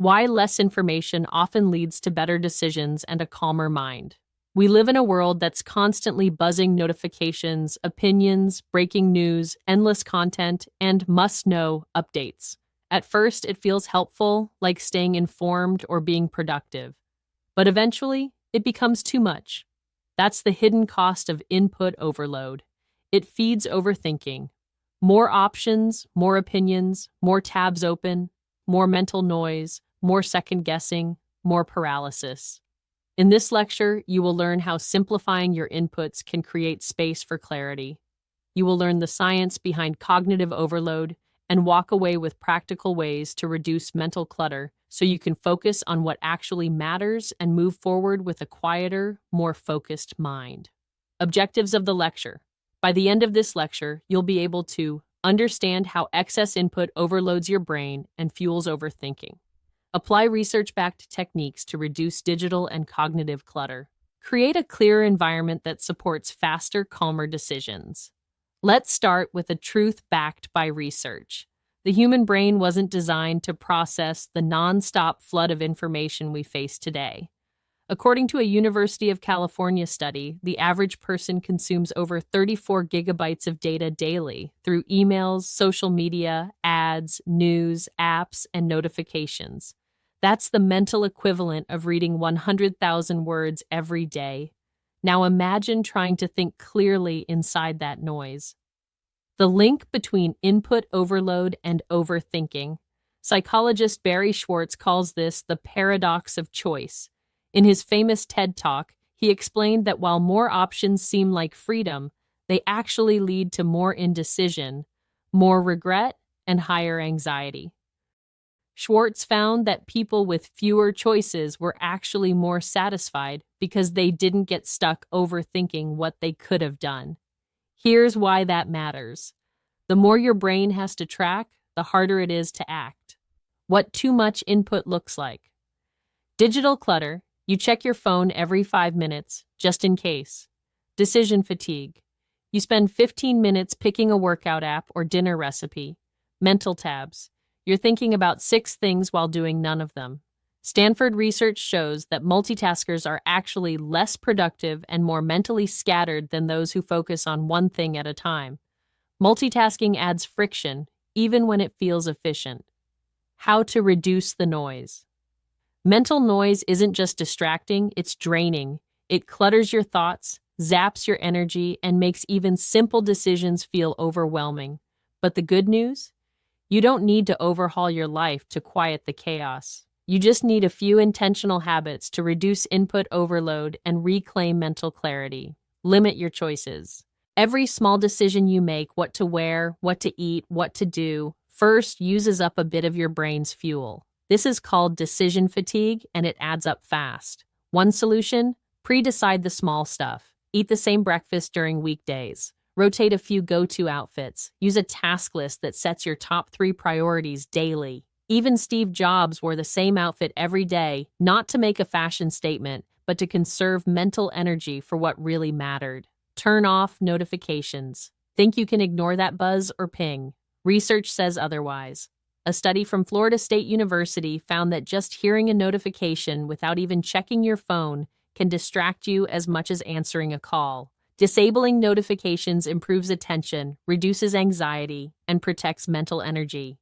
Why less information often leads to better decisions and a calmer mind. We live in a world that's constantly buzzing notifications, opinions, breaking news, endless content, and must-know updates. At first, it feels helpful, like staying informed or being productive. But eventually, it becomes too much. That's the hidden cost of input overload. It feeds overthinking. More options, more opinions, more tabs open, more mental noise, more second-guessing, more paralysis. In this lecture, you will learn how simplifying your inputs can create space for clarity. You will learn the science behind cognitive overload and walk away with practical ways to reduce mental clutter so you can focus on what actually matters and move forward with a quieter, more focused mind. Objectives of the lecture. By the end of this lecture, you'll be able to understand how excess input overloads your brain and fuels overthinking. Apply research-backed techniques to reduce digital and cognitive clutter. Create a clearer environment that supports faster, calmer decisions. Let's start with a truth backed by research. The human brain wasn't designed to process the non-stop flood of information we face today. According to a University of California study, the average person consumes over 34 gigabytes of data daily through emails, social media, ads, news, apps, and notifications. That's the mental equivalent of reading 100,000 words every day. Now imagine trying to think clearly inside that noise. The link between input overload and overthinking. Psychologist Barry Schwartz calls this the paradox of choice. In his famous TED Talk, he explained that while more options seem like freedom, they actually lead to more indecision, more regret, and higher anxiety. Schwartz found that people with fewer choices were actually more satisfied because they didn't get stuck overthinking what they could have done. Here's why that matters. The more your brain has to track, the harder it is to act. What too much input looks like. Digital clutter. You check your phone every 5 minutes, just in case. Decision fatigue. You spend 15 minutes picking a workout app or dinner recipe. Mental tabs. You're thinking about 6 things while doing none of them. Stanford research shows that multitaskers are actually less productive and more mentally scattered than those who focus on one thing at a time. Multitasking adds friction, even when it feels efficient. How to reduce the noise. Mental noise isn't just distracting, it's draining. It clutters your thoughts, zaps your energy, and makes even simple decisions feel overwhelming. But the good news? You don't need to overhaul your life to quiet the chaos. You just need a few intentional habits to reduce input overload and reclaim mental clarity. Limit your choices. Every small decision you make, what to wear, what to eat, what to do, first uses up a bit of your brain's fuel. This is called decision fatigue, and it adds up fast. One solution? Pre-decide the small stuff. Eat the same breakfast during weekdays. Rotate a few go-to outfits. Use a task list that sets your top 3 priorities daily. Even Steve Jobs wore the same outfit every day, not to make a fashion statement, but to conserve mental energy for what really mattered. Turn off notifications. Think you can ignore that buzz or ping? Research says otherwise. A study from Florida State University found that just hearing a notification without even checking your phone can distract you as much as answering a call. Disabling notifications improves attention, reduces anxiety, and protects mental energy.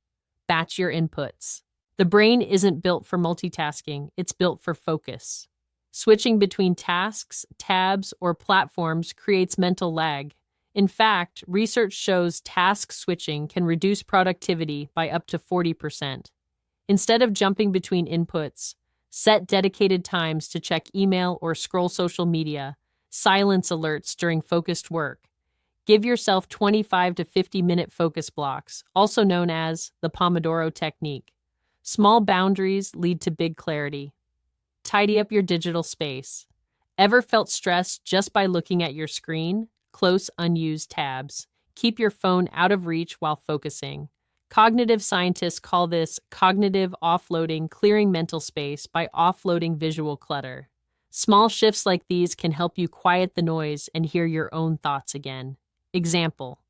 Batch your inputs. The brain isn't built for multitasking, it's built for focus. Switching between tasks, tabs, or platforms creates mental lag. In fact, research shows task switching can reduce productivity by up to 40%. Instead of jumping between inputs, set dedicated times to check email or scroll social media. Silence alerts during focused work. Give yourself 25 to 50-minute focus blocks, also known as the Pomodoro technique. Small boundaries lead to big clarity. Tidy up your digital space. Ever felt stressed just by looking at your screen? Close unused tabs. Keep your phone out of reach while focusing. Cognitive scientists call this cognitive offloading, clearing mental space by offloading visual clutter. Small shifts like these can help you quiet the noise and hear your own thoughts again. Example.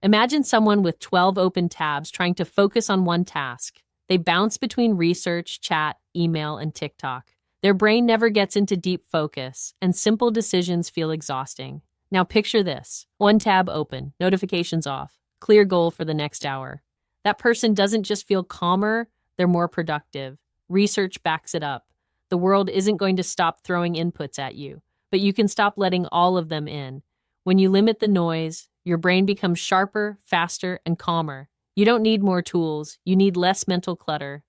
Imagine someone with 12 open tabs trying to focus on one task. They bounce between research, chat, email, and TikTok. Their brain never gets into deep focus, and simple decisions feel exhausting. Now picture this. One tab open, notifications off, clear goal for the next hour. That person doesn't just feel calmer, they're more productive. Research backs it up. The world isn't going to stop throwing inputs at you, but you can stop letting all of them in. When you limit the noise, your brain becomes sharper, faster, and calmer. You don't need more tools, you need less mental clutter.